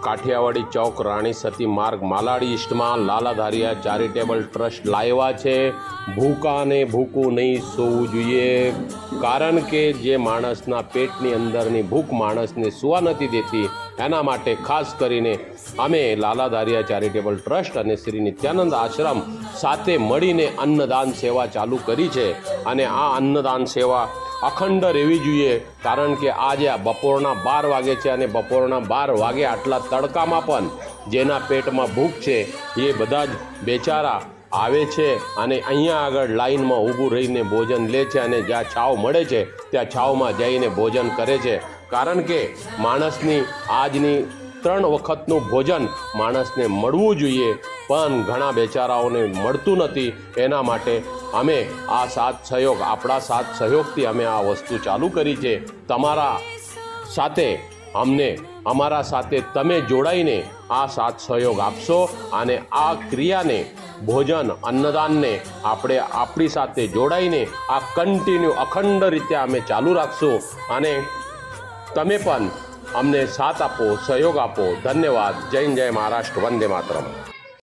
કાઠિયાવાડી ચોક રાણી સતી માર્ગ માલાડી ઈસ્ટમાં લાલાધારિયા charitable trust લાવ્યા છે ભૂકાને ભૂખું નહીં સૂવું જોઈએ, કારણ કે જે માણસના પેટની અંદરની ભૂખ માણસને સૂવા નથી દેતી, એના માટે ખાસ કરીને અમે લાલાધારિયા ચેરિટેબલ ટ્રસ્ટ અને શ્રી નિત્યાનંદ આશ્રમ સાથે મળીને અન્નદાન સેવા ચાલુ કરી છે અને આ અન્નદાન સેવા અખંડ રહેવી જોઈએ, કારણ કે આજે બપોરના 12 વાગે છે અને બપોરના 12 વાગે આટલા તડકામાં પણ જેના પેટમાં ભૂખ છે એ બધા જ બેચારા આવે છે અને અહીંયા આગળ લાઈનમાં ઊભું રહીને ભોજન લે છે અને જ્યાં છાવ મળે છે ત્યાં છાવમાં જઈને ભોજન કરે છે, કારણ કે માણસની આજની 3 વખતનું ભોજન માણસને મળવું જોઈએ પણ ઘણા બેચારાઓને મળતું નથી। એના માટે અમે આ સાથ સહયોગ આપણા સાથ સહયોગથી અમે આ વસ્તુ ચાલુ કરી છે। તમારા સાથે અમારા સાથે તમે જોડાઈને આ સાથ સહયોગ આપશો અને આ ક્રિયાને ભોજન અન્નદાનને આપણે આપણી સાથે જોડાઈને આ કન્ટિન્યુ અખંડ રીતે અમે ચાલુ રાખશું અને તમે પણ અમને સાથ આપો, સહયોગ આપો। ધન્યવાદ। જય હિન્દ, જય મહારાષ્ટ્ર, વંદે માતરમ।